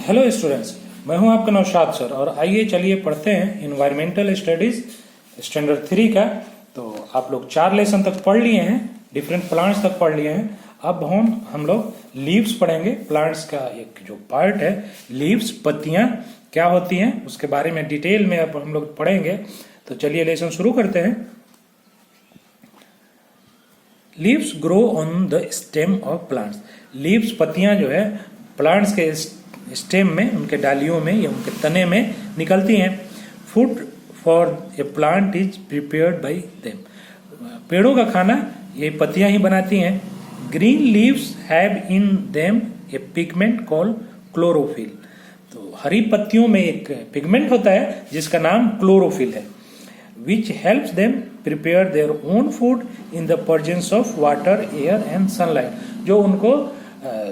Hello students, मैं हूं आपका नौशाद सर और आइए चलिए पढ़ते हैं इन्वायरमेंटल स्टडीज स्टैंडर्ड 3 का। तो आप लोग 4 लेसन तक पढ़ लिए हैं, डिफरेंट प्लांट्स तक पढ़ लिए हैं। अब हम लोग लीव्स पढ़ेंगे। प्लांट्स का एक जो पार्ट है लीव्स, पत्तियां क्या होती हैं उसके बारे में डिटेल में अब हम लोग पढ़ेंगे। तो चलिए लेसन शुरू करते हैं। Leaves grow on the stem of plants. Leaves, पत्तियां जो है प्लांट्स के स्टेम में, उनके डालियों में या उनके तने में निकलती हैं। Food for a plant is prepared by them. पेड़ों का खाना ये पत्तियां ही बनाती हैं। Green leaves have in them A pigment called chlorophyll. तो हरी पत्तियों में एक पिगमेंट होता है जिसका नाम क्लोरोफिल है, which helps them prepare their own food in the presence of water, air and sunlight। जो उनको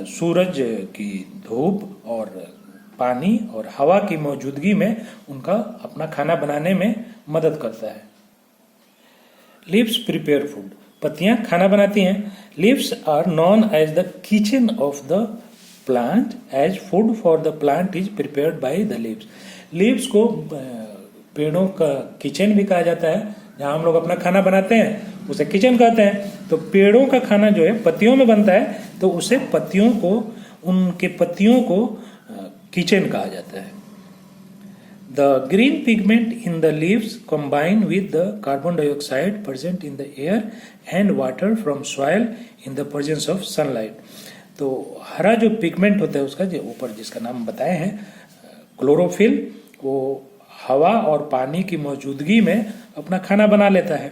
सूरज की धूप और पानी और हवा की मौजूदगी में उनका अपना खाना बनाने में मदद करता है। Leaves prepare food. पत्तियां खाना बनाती हैं। Leaves are known as the kitchen of the plant as food for the plant is prepared by the leaves. Leaves को पेड़ों का किचन भी कहा जाता है। जहां हम लोग अपना खाना बनाते हैं उसे किचन कहते हैं। तो पेड़ों का खाना जो है पत्तियों में बनता है, तो उसे पत्तियों को, उनके पत्तियों को किचन कहा जाता है। The green pigment in the leaves combine with the carbon dioxide present in the air and water from soil in the presence of sunlight. तो हरा जो पिगमेंट होता है उसका जो ऊपर जिसका नाम बताए हैं क्लोरोफिल, वो हवा और पानी की मौजूदगी में अपना खाना बना लेता है।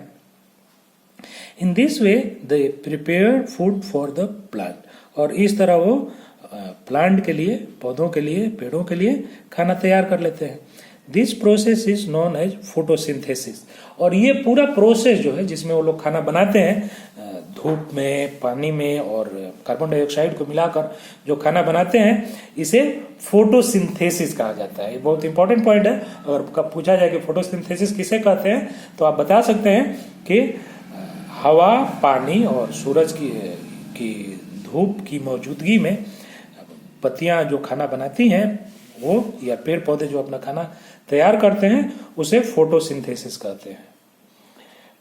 In this way they prepare food for the plant. और इस तरह वो प्लांट के लिए, पौधों के लिए, पेड़ों के लिए खाना तैयार कर लेते हैं। This process is known as photosynthesis. और ये पूरा प्रोसेस जो है जिसमें वो लोग खाना बनाते हैं, धूप में, पानी में और कार्बन डाइऑक्साइड को मिलाकर जो खाना बनाते हैं, इसे फोटोसिंथेसिस कहा जाता है। ये बहुत इंपॉर्टेंट पॉइंट है। अगर कब पूछा जाए कि फोटोसिंथेसिस किसे कहते हैं तो आप बता सकते हैं कि हवा, पानी और सूरज की धूप की मौजूदगी में पत्तियां जो खाना बनाती हैं वो, या पेड़ पौधे जो अपना खाना तैयार करते हैं, उसे फोटोसिंथेसिस कहते हैं।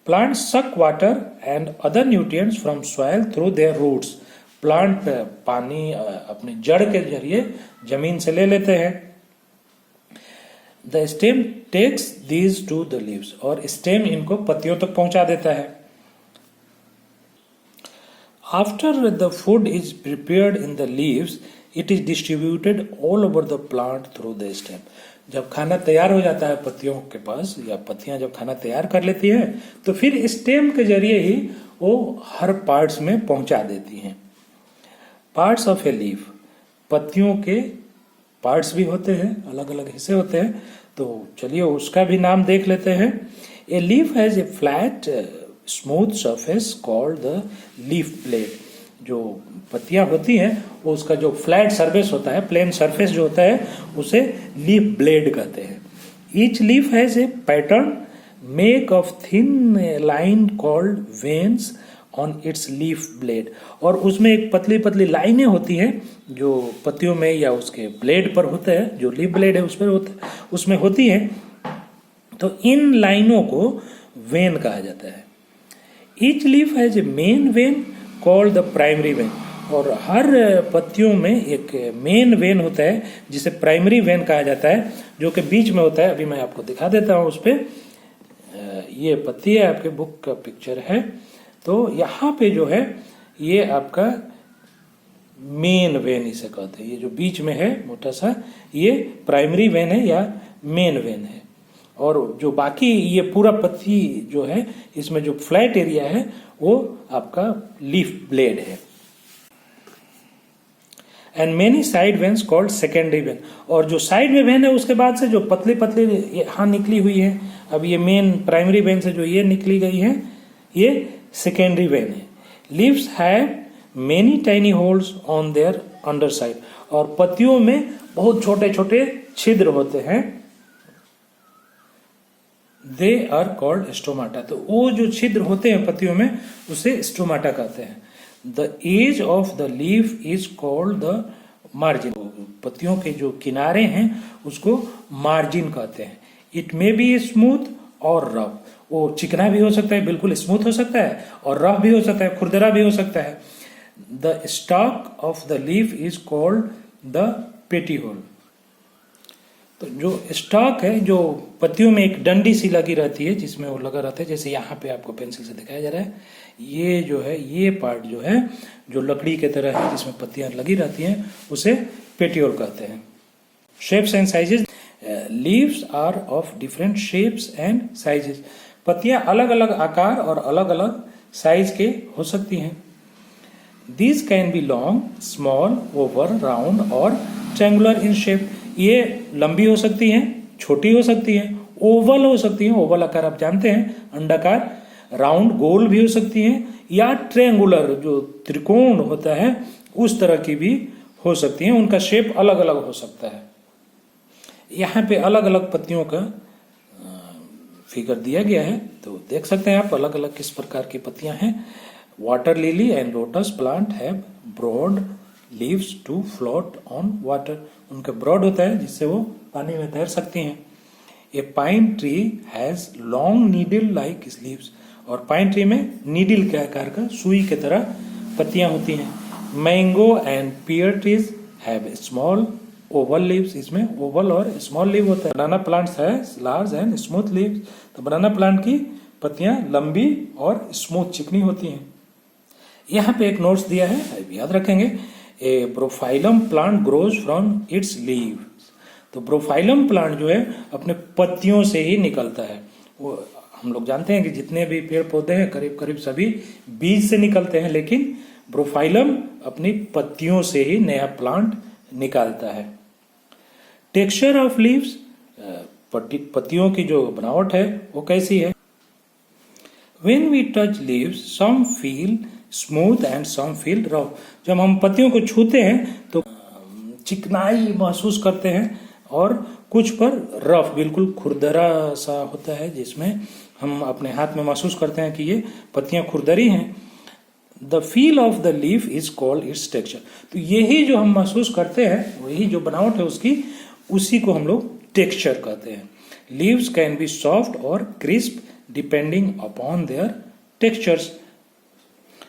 Plants suck water and other nutrients from soil through their roots। Plant पानी अपने जड़ के जरिए जमीन से ले लेते हैं। The stem takes these to the leaves। और स्टेम इनको पत्तियों तक पहुंचा देता है। After the food is prepared in the leaves, it is distributed all over the plant through the stem। जब खाना तैयार हो जाता है पत्तियों के पास, या पत्तियां जब खाना तैयार कर लेती हैं, तो फिर स्टेम के जरिए ही वो हर पार्ट्स में पहुंचा देती हैं। Parts of a leaf. पत्तियों के पार्ट्स भी होते हैं, अलग अलग हिस्से होते हैं। तो चलिए उसका भी नाम देख लेते हैं। A leaf has a flat smooth surface called the leaf blade. जो पत्तियां होती हैं वो उसका जो फ्लैट सरफेस होता है, प्लेन सरफेस जो होता है, उसे लीफ ब्लेड कहते हैं। Each leaf has a pattern make of thin line called veins on it's leaf blade. और उसमें एक पतली पतली लाइनें होती हैं जो पत्तियों में या उसके ब्लेड पर होते हैं, जो लीफ ब्लेड है उस पर उसमें होती हैं। तो इन लाइनों को वेन कहा जाता है। Each leaf has a main vein called the primary when. और हर पत्तियों में एक मेन वेन होता है जिसे प्राइमरी वेन कहा जाता है, जो कि बीच में होता है। अभी मैं आपको दिखा देता हूं उस पर। ये पत्ती है, आपके बुक का पिक्चर है। तो यहाँ पे जो है ये आपका मेन वेन इसे कहते हैं। ये जो बीच में है मोटा सा, ये प्राइमरी वेन है या मेन वेन है। और जो बाकी ये पूरा पत्ती जो है, इसमें जो फ्लैट एरिया है वो आपका लीफ ब्लेड है। And many side veins called secondary when. और जो साइड में वेन है उसके बाद से जो पतली पतली यहाँ निकली हुई है, अब ये मेन प्राइमरी वेन से जो ये निकली गई है, ये सेकेंडरी वेन है। Leaves have many tiny holes on their underside. और पत्तियों में बहुत छोटे छोटे छिद्र होते हैं। They are called stomata. तो वो जो छिद्र होते हैं पत्तियों में उसे स्टोमाटा कहते हैं। The age of the leaf is called the margin, पत्तियों के जो किनारे हैं उसको मार्जिन कहते हैं। इट मे बी स्मूथ और रफ, वो चिकना भी हो सकता है, बिल्कुल स्मूथ हो सकता है, और रफ भी हो सकता है, खुरदरा भी हो सकता है। The stalk of the leaf is called the petiole. तो जो स्टॉक है, जो पत्तियों में एक डंडी सी लगी रहती है जिसमें वो लगा रहता है, जैसे यहाँ पे आपको पेंसिल से दिखाया जा रहा है, ये जो है ये पार्ट जो है जो लकड़ी के तरह है जिसमें पत्तियां लगी रहती हैं, उसे पेटियोल कहते हैं। Shapes and sizes, leaves are of different shapes and sizes. पत्तियां अलग अलग आकार और अलग अलग साइज के हो सकती हैं। These can be long, small, oval, round और triangular in shape। ये लंबी हो सकती हैं, छोटी हो सकती हैं, ओवल हो सकती हैं, ओवल आकार आप जानते हैं, अंडाकार, राउंड गोल भी हो सकती हैं, या ट्रायंगुलर जो त्रिकोण होता है उस तरह की भी हो सकती हैं। उनका शेप अलग अलग हो सकता है। यहाँ पे अलग अलग पत्तियों का फिगर दिया गया है, तो देख सकते हैं आप अलग अलग किस प्रकार की पत्तियां हैं। Water lily and lotus plant have broad leaves to float on water. उनका ब्रॉड होता है जिससे वो पानी में तैर सकती हैं। A pine tree has long needle like leaves, और पाइन ट्री में नीडल के आकार का सुई की तरह पत्तियां होती हैं। Mango and pear trees have small oval leaves, इसमें ओवल और स्मॉल लीव होता है। बनाना प्लांट्स है लार्ज एंड स्मूथ लीव्स, तो बनाना प्लांट की पत्तियां लंबी और स्मूथ चिकनी होती हैं। यहाँ पे एक नोट्स दिया है, याद रखेंगे। A bryophyllum plant grows from its leaves. तो ब्रोफाइलम प्लांट जो है अपने पत्तियों से ही निकलता है। वो हम लोग जानते हैं कि जितने भी पेड़ पौधे हैं करीब करीब सभी बीज से निकलते हैं, लेकिन ब्रोफाइलम अपनी पत्तियों से ही नया प्लांट निकालता है। टेक्सचर ऑफ लीव्स, पत्तियों की जो बनावट है वो कैसी है। When we touch leaves, some feel smooth and some feel rough। जब हम पत्तियों को छूते हैं तो चिकनाई महसूस करते हैं, और कुछ पर रफ, बिल्कुल खुरदरा सा होता है, जिसमें हम अपने हाथ में महसूस करते हैं कि ये पत्तियां खुरदरी हैं। The feel of the leaf is called its texture. तो यही जो हम महसूस करते हैं, वही जो बनावट है उसकी, उसी को हम लोग टेक्सचर कहते हैं। लीव्स कैन बी सॉफ्ट और crisp depending upon their textures.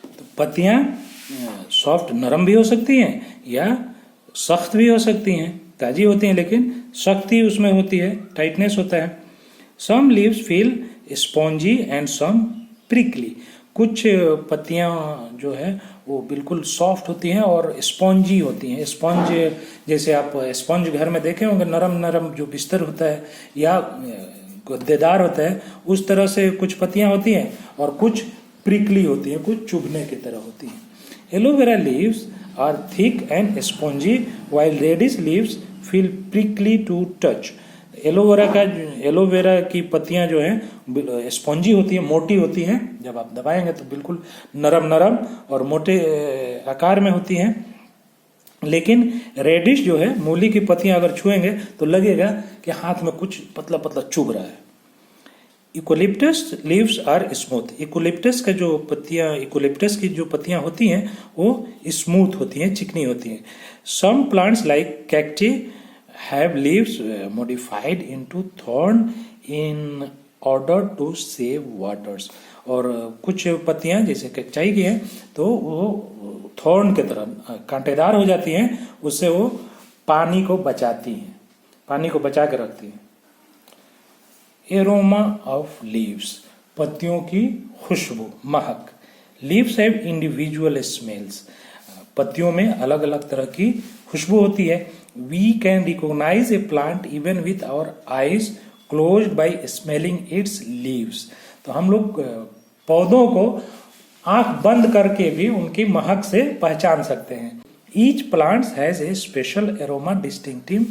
तो पत्तियां सॉफ्ट नरम भी हो सकती हैं या सख्त भी हो सकती हैं, ताजी होती हैं लेकिन सख्ती उसमें होती है, टाइटनेस होता है। Some leaves feel spongy and some prickly. कुछ पत्तियां जो है वो बिल्कुल सॉफ्ट होती हैं और स्पॉन्जी होती हैं। स्पॉन्ज जैसे आप स्पॉन्ज घर में देखे होंगे, नरम नरम जो बिस्तर होता है या गद्देदार होता है, उस तरह से कुछ पत्तियां होती हैं, और कुछ प्रिकली होती हैं, कुछ चुभने की तरह होती हैं। Aloe vera leaves are thick and spongy while reddish leaves feel prickly to touch. Aloe vera की पत्तियां जो हैं स्पॉन्जी होती हैं, मोटी होती हैं, जब आप दबाएंगे तो बिल्कुल नरम नरम और मोटे आकार में होती हैं। लेकिन रेडिश जो है, मूली की पत्तियां अगर छुएंगे तो लगेगा कि हाथ में कुछ पतला पतला चुभ रहा है। इकोलिप्टस लीव्स आर स्मूथ। इकोलिप्टस की जो पत्तियां होती हैं वो स्मूथ होती हैं, चिकनी होती हैं। Some plants like cacti have leaves modified into thorn in order to save waters. और कुछ पत्तियां जैसे कच्चाई की हैं तो वो थॉर्न की तरह कांटेदार हो जाती हैं, उससे वो पानी को बचाती हैं, पानी को बचा के रखती हैं। एरोमा ऑफ लीव्स, पत्तियों की खुशबू, महक। Leaves have individual smells. पत्तियों में अलग अलग तरह की खुशबू होती है। We can recognise a plant even with our eyes closed by smelling its leaves. तो हम लोग पौधों को आंख बंद करके भी उनकी महक से पहचान सकते हैं। Each plant has a special aroma distinctive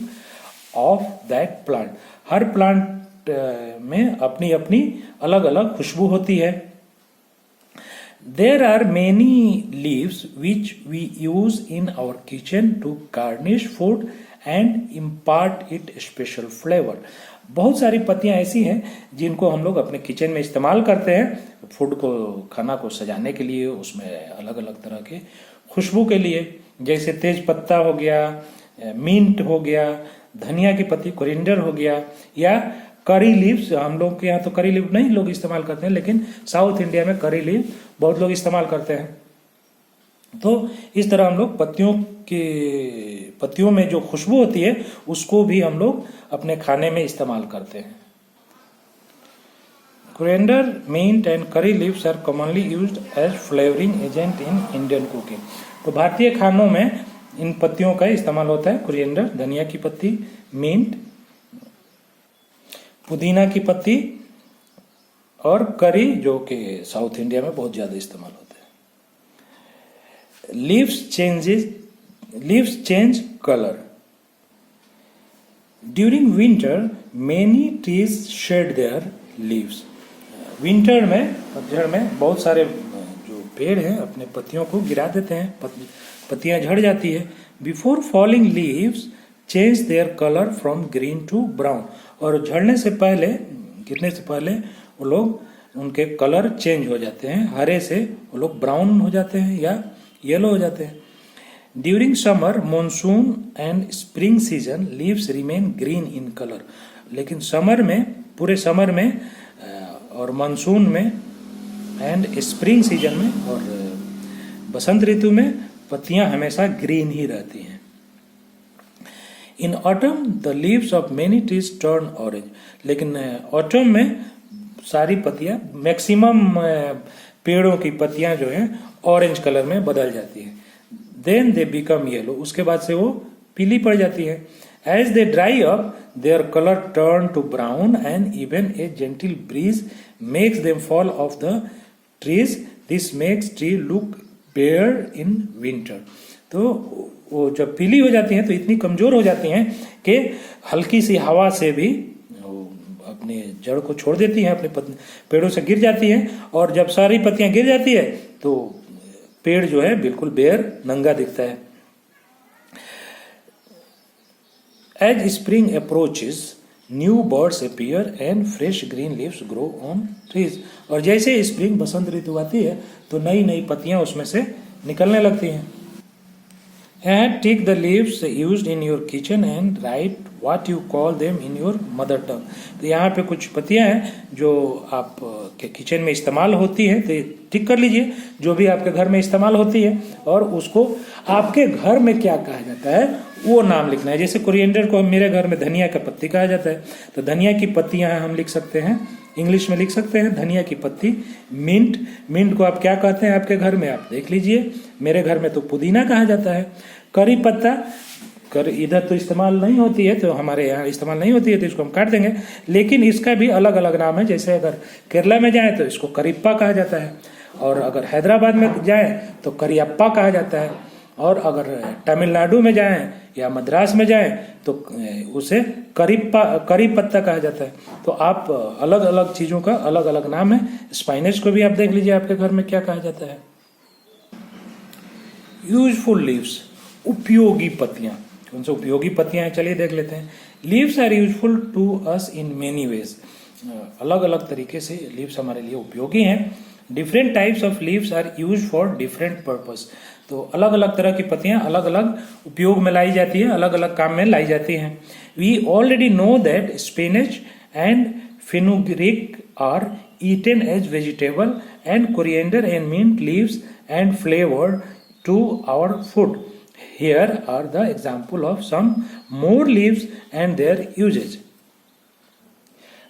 of that plant. Her plant में अपनी अपनी अलग अलग खुशबू होती है। There are many leaves which we use in our kitchen to garnish food and impart it special flavor। बहुत सारी पत्तियां ऐसी हैं जिनको हम लोग अपने किचन में इस्तेमाल करते हैं, फूड को, खाना को सजाने के लिए, उसमें अलग अलग तरह के खुशबू के लिए। जैसे तेज पत्ता हो गया, मिंट हो गया, धनिया की पत्ती कोरिएंडर हो गया, या करी लीव्स। हम लोग के यहाँ तो करी लीव नहीं लोग इस्तेमाल करते हैं, लेकिन साउथ इंडिया में करी लीव बहुत लोग इस्तेमाल करते हैं। तो इस तरह हम लोग पत्तियों में जो खुशबू होती है उसको भी हम लोग अपने खाने में इस्तेमाल करते हैं। Coriander, mint and curry leaves are commonly used as flavouring agent in Indian cooking. तो भारतीय खानों में इन पत्तियों का इस्तेमाल होता है। कोरिएंडर, धनिया की पत्ती, मिंट, पुदीना की पत्ती और करी, जो कि साउथ इंडिया में बहुत ज्यादा इस्तेमाल होता है। Leaves change color. During winter, many trees shed their leaves. Winter में, पतझड़ में बहुत सारे जो पेड़ हैं अपने पत्तियों को गिरा देते हैं, पत्तियां झड़ जाती है। Before falling leaves change their colour from green to brown. और झड़ने से पहले, गिरने से पहले वो लोग, उनके कलर चेंज हो जाते हैं, हरे से वो लोग ब्राउन हो जाते हैं या येलो हो जाते हैं। During summer, monsoon and spring season leaves remain green in colour. लेकिन समर में, पूरे समर में और मानसून में एंड स्प्रिंग सीजन में और बसंत ऋतु में पत्तियां हमेशा ग्रीन ही रहती हैं। In autumn the leaves of many trees turn orange. लेकिन ऑटम में सारी पत्तियां, मैक्सिमम पेड़ों की पत्तियां जो हैं ऑरेंज कलर में बदल जाती है। Then they become yellow. उसके बाद से वो पीली पड़ जाती है। As they dry up their colour turn to brown and even a gentle breeze makes them fall off the trees. This makes tree look bare in winter. तो वो जब पीली हो जाती हैं तो इतनी कमजोर हो जाती हैं कि हल्की सी हवा से भी अपने जड़ को छोड़ देती हैं, अपने पेड़ों से गिर जाती हैं। और जब सारी पत्तियां गिर जाती है तो पेड़ जो है बिल्कुल बेयर, नंगा दिखता है। As spring approaches new birds appear and fresh green leaves grow on trees. और जैसे स्प्रिंग, बसंत ऋतु आती है तो नई नई पत्तियां उसमें से निकलने लगती हैं। And take the leaves used in your kitchen and write what you call them in your mother tongue. तो यहाँ पे कुछ पत्तियां हैं जो आप के किचन में इस्तेमाल होती हैं, तो टिक कर लीजिए जो भी आपके घर में इस्तेमाल होती है और उसको आपके घर में क्या कहा जाता है वो नाम लिखना है। जैसे कोरिएंडर को मेरे घर में धनिया का पत्ती कहा जाता है, तो धनिया की पत्ती यहाँ हम लिख सकते हैं, इंग्लिश में लिख सकते हैं धनिया की पत्ती। मिंट, मिंट को आप क्या कहते हैं आपके घर में, आप देख लीजिए। मेरे घर में तो पुदीना कहा जाता है। करी पत्ता, इधर तो इस्तेमाल नहीं होती है, तो हमारे यहाँ इस्तेमाल नहीं होती है, तो इसको हम काट देंगे। लेकिन इसका भी अलग अलग नाम है। जैसे अगर केरला में जाए तो इसको करिप्पा कहा जाता है, और अगर हैदराबाद में जाए तो करियप्पा कहा जाता है, और अगर तमिलनाडु में जाएं या मद्रास में जाएं तो उसे करी पत्ता कहा जाता है। तो आप अलग अलग चीजों का अलग अलग नाम है। स्पाइनेच को भी आप देख लीजिए आपके घर में क्या कहा जाता है। यूजफुल लीव्स, उपयोगी पत्तियां। कौन सी उपयोगी पत्तियां हैं चलिए देख लेते हैं। Leaves are useful to us in many ways. अलग अलग तरीके से लीव्स हमारे लिए उपयोगी हैं। Different types of leaves are use for different purpose. तो अलग अलग तरह की पत्तियां अलग अलग उपयोग में लाई जाती है, अलग अलग काम में लाई जाती हैं। We already know that spinach and fenugreek are eaten as vegetable and coriander and mint leaves and flavoured to our food. Here are the example of some more leaves and their uses.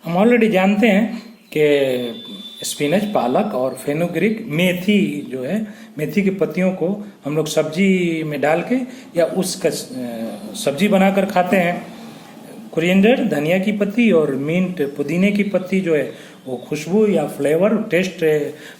हम already जानते हैं कि spinach, पालक और fenugreek, मेथी जो है, मेथी की पत्तियों को हम लोग सब्जी में डाल के या उसका सब्जी बनाकर खाते हैं। कोरिएंडर, धनिया की पत्ती, और मिंट, पुदीने की पत्ती जो है वो खुशबू या फ्लेवर, टेस्ट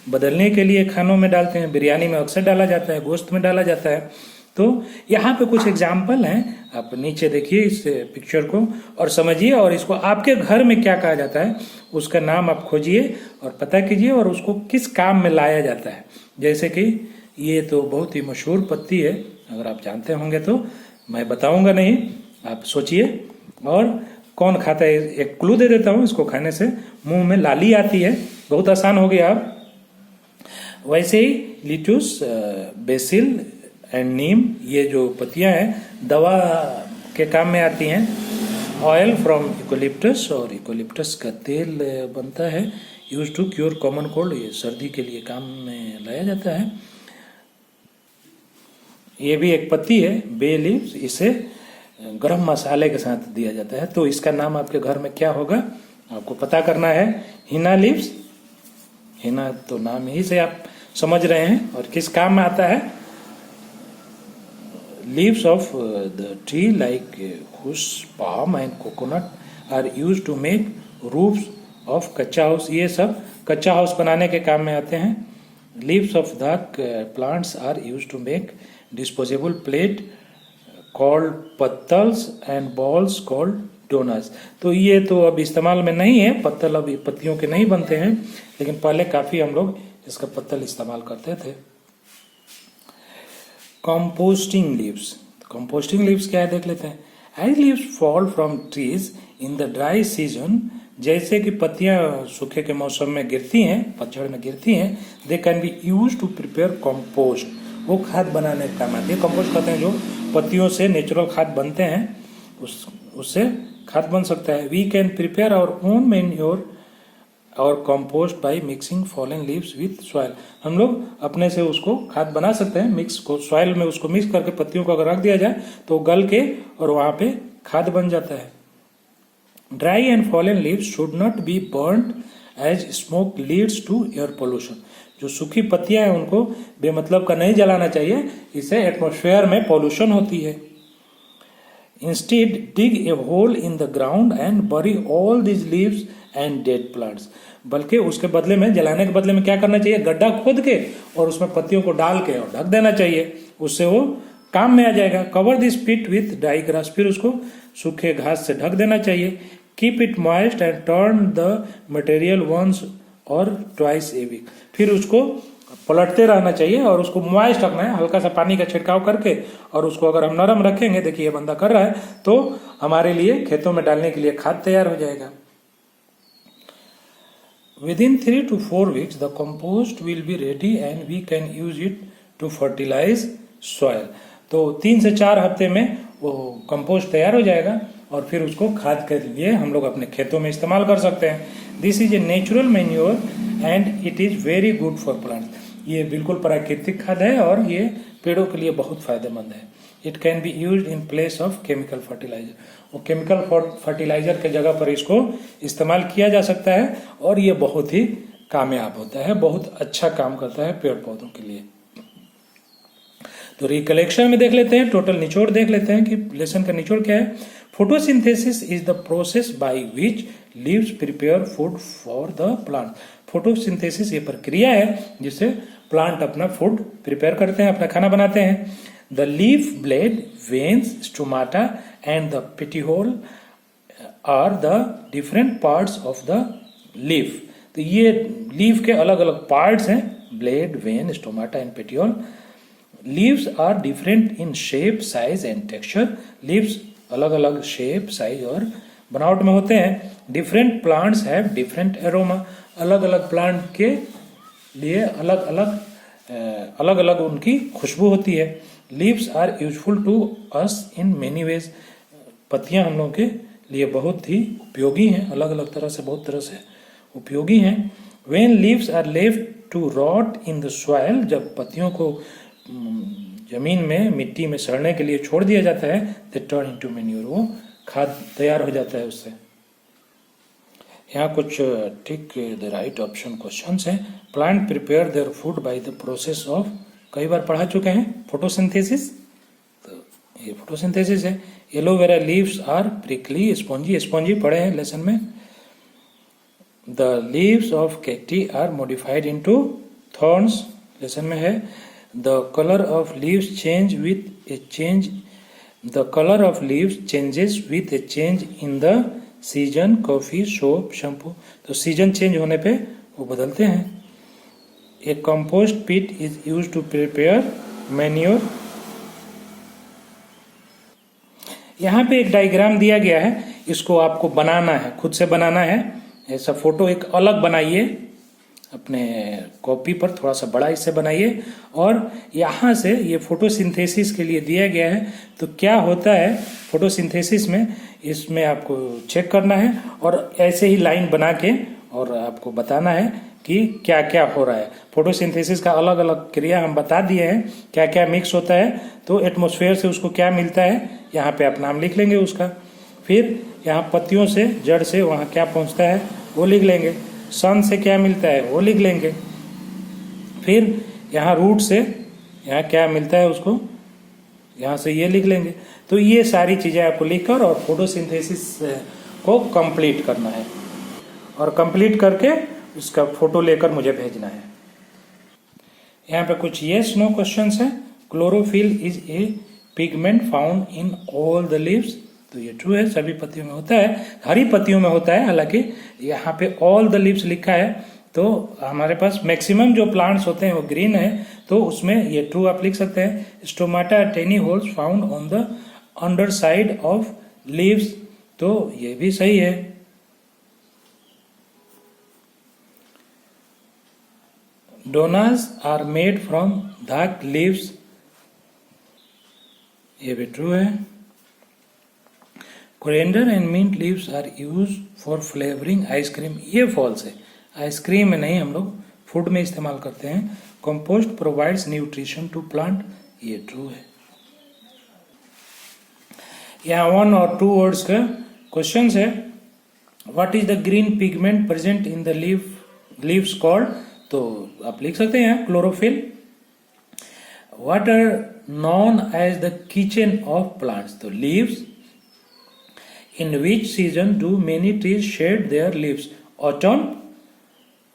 बदलने के लिए खानों में डालते हैं। बिरयानी में अक्सर डाला जाता है, गोश्त में डाला जाता है। तो यहाँ पे कुछ एग्जाम्पल हैं, आप नीचे देखिए इस पिक्चर को और समझिए, और इसको आपके घर में क्या कहा जाता है उसका नाम आप खोजिए और पता कीजिए, और उसको किस काम में लाया जाता है। जैसे कि ये तो बहुत ही मशहूर पत्ती है, अगर आप जानते होंगे तो मैं बताऊंगा नहीं, आप सोचिए। और कौन खाता है, एक क्लू दे देता हूं, इसको खाने से मुंह में लाली आती है। बहुत आसान हो गया। अब वैसे ही लिटूस, बेसिल, एंड नीम, ये जो पत्तियां हैं दवा के काम में आती हैं। ऑयल फ्रॉम यूकोलिप्टस, और यूकोलिप्टस का तेल बनता है। Use to cure common cold, ये सर्दी के लिए काम में लाया जाता है। ये भी एक पत्ती है, बे लीव्स, इसे गरम मसाले के साथ दिया जाता है। तो इसका नाम आपके घर में क्या होगा आपको पता करना है। हिना लीव्स, हिना तो नाम ही से आप समझ रहे हैं। और किस काम में आता है? Leaves of the tree like हुस, palm and coconut are use to make roofs of kachcha house. ये सब कच्चा हाउस बनाने के काम में आते हैं। Leaves of the plants are use to make disposable plate called पत्तल्स एंड बॉल्स कॉल्ड डोनट्स। तो ये तो अब इस्तेमाल में नहीं है, पत्तल अब पत्तियों के नहीं बनते हैं, लेकिन पहले काफी हम लोग इसका पत्तल इस्तेमाल करते थे। कंपोस्टिंग लीव्स, कंपोस्टिंग लीव्स क्या है देख लेते हैं। As leaves fall from trees in the dry season, जैसे कि पत्तियां सूखे के मौसम में गिरती हैं, पतझड़ में गिरती हैं, they can be use to prepare compost. वो खाद बनाने का काम आती है। कंपोस्ट कहते हैं जो पत्तियों से नेचुरल खाद बनते हैं, उससे खाद बन सकता है। We can prepare our own manure और compost by mixing fallen leaves with soil. हम लोग अपने से उसको खाद बना सकते हैं। मिक्स को सॉइल में उसको मिक्स करके पत्तियों को अगर रख दिया जाए तो गल के और वहां पे खाद बन जाता है। Dry and fallen leaves should not be burned as smoke leads to air pollution. जो सूखी पत्तियां हैं उनको बेमतलब का नहीं जलाना चाहिए, इससे एटमॉस्फेयर में पॉल्यूशन होती है। Instead, dig a hole in the ground and bury all these leaves and dead plants. बल्कि उसके बदले में, जलाने के बदले में क्या करना चाहिए? गड्ढा खोद के और उसमें पत्तियों को डाल के और ढक देना चाहिए, उससे वो काम में आ जाएगा। Cover this pit with dry grass, फिर उसको सूखे घास से ढक देना चाहिए। Keep it moist and turn the material once or twice a week, फिर उसको पलटते रहना चाहिए और उसको मॉइस्ट रखना है, हल्का सा पानी का छिड़काव करके। और उसको अगर हम नरम रखेंगे, देखिए ये बंदा कर रहा है, तो हमारे लिए खेतों में डालने के लिए खाद तैयार हो जाएगा। Within 3 to 4 weeks the compost will be ready and we can use it to fertilise soil. तो 3 से 4 हफ्ते में वो कंपोस्ट तैयार हो जाएगा और फिर उसको खाद के लिए हम लोग अपने खेतों में इस्तेमाल कर सकते हैं। This is a natural manure and it is very good for plants. ये बिल्कुल प्राकृतिक खाद है और ये पेड़ों के लिए बहुत फायदेमंद है। It can be use in place of chemical fertiliser. वो केमिकल फर्टिलाइजर के जगह पर इसको इस्तेमाल किया जा सकता है और ये बहुत ही कामयाब होता है, बहुत अच्छा काम करता है पेड़ पौधों के लिए। तो रिकलेक्शन में देख लेते हैं, टोटल निचोड़ देख लेते हैं कि लेसन का निचोड़ क्या है। Photosynthesis is the process by which leaves prepare food for the plant. Photosynthesis ये प्रक्रिया है जिससे प्लांट अपना फूड प्रिपेयर करते हैं, अपना खाना बनाते हैं। The leaf blade, veins, stomata and the petiole are the different parts of the leaf. तो ये लीफ के अलग अलग पार्ट्स हैं, blade, vein, stomata and petiole. Leaves are different in shape, size and texture. Leaves अलग अलग shape, size और बनावट में होते हैं। Different plants have different aroma. अलग अलग प्लांट के लिए अलग अलग उनकी खुशबू होती है। Leaves are useful to us in many ways. पत्तियां हम लोगों के लिए बहुत ही उपयोगी हैं, अलग अलग तरह से, बहुत तरह से उपयोगी हैं। When leaves are left to rot in the soil, जब पत्तियों को जमीन में, मिट्टी में सड़ने के लिए छोड़ दिया जाता है, दे टर्न इनटू मैन्योर, वो खाद तैयार हो जाता है उससे। यहाँ कुछ ठीक द राइट ऑप्शन क्वेश्चंस हैं। Plant prepare their food by the process of, कई बार पढ़ा चुके हैं, फोटोसिंथेसिस। तो ये फोटोसिंथेसिस है। Aloe vera leaves are prickly, spongy, spongy पढ़े हैं लेसन में। The leaves of cacti are modified into thorns, lesson में है। The colour of leaves change with a change, the colour of leaves changes with a change in the season, coffee, soap, shampoo. तो season change होने पे वो बदलते हैं। A compost pit is use to prepare manure. यहाँ पे एक diagram दिया गया है, इसको आपको बनाना है, खुद से बनाना है। ऐसा फोटो एक अलग बनाइए अपने कॉपी पर थोड़ा सा बड़ा इससे बनाइए और यहाँ से ये फोटोसिंथेसिस के लिए दिया गया है। तो क्या होता है फोटोसिंथेसिस में, इसमें आपको चेक करना है और ऐसे ही लाइन बना के और आपको बताना है कि क्या क्या हो रहा है। फोटोसिंथेसिस का अलग अलग क्रिया हम बता दिए हैं, क्या क्या मिक्स होता है। तो एटमॉस्फेयर से उसको क्या मिलता है यहाँ पे आप नाम लिख लेंगे उसका। फिर यहाँ पत्तियों से, जड़ से वहाँ क्या पहुँचता है वो लिख लेंगे। सन से क्या मिलता है वो लिख लेंगे। फिर यहाँ रूट से यहाँ क्या मिलता है उसको, यहाँ से ये लिख लेंगे। तो ये सारी चीज़ें आपको लिखकर और फोटोसिंथेसिस को कंप्लीट करना है और कंप्लीट करके उसका फोटो लेकर मुझे भेजना है। यहाँ पे कुछ येस नो क्वेश्चंस है। Chlorophyll is a pigment found in all the leaves, तो ये ट्रू है, सभी पत्तियों में होता है, हरी पत्तियों में होता है। हालांकि यहाँ पे ऑल द लीव्स लिखा है, तो हमारे पास मैक्सिमम जो प्लांट्स होते हैं वो ग्रीन है, तो उसमें ये ट्रू आप लिख सकते हैं। Stomata tiny holes found on the under side of leaves, तो ये भी सही है। डोनास are made from dark leaves, ये भी ट्रू है। Coriander and mint leaves are use for flavouring ice cream, ये फॉल्स है, आइसक्रीम में नहीं, हम लोग फूड में इस्तेमाल करते हैं। Compost provides nutrition to plant, ये ट्रू है। यहाँ 1 और 2 वर्ड्स का क्वेश्चन है। What is the green pigment present in the leaves called, तो आप लिख सकते हैं chlorophyll. What are known as the kitchen of plants, तो leaves. In which season do many trees shed their leaves, autumn.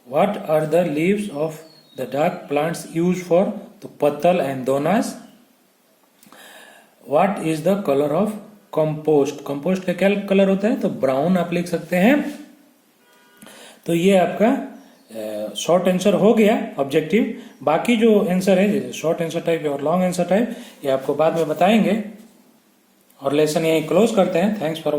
What are the leaves of the dark plants use for, तो पत्तल and दोनास। What is the colour of compost, compost का क्या colour होता है, तो brown आप लिख सकते हैं। तो ये आपका शॉर्ट आंसर हो गया ऑब्जेक्टिव। बाकी जो आंसर है जैसे शॉर्ट आंसर टाइप और लॉन्ग आंसर टाइप, ये आपको बाद में बताएंगे। और लेसन यहीं क्लोज करते हैं। Thanks for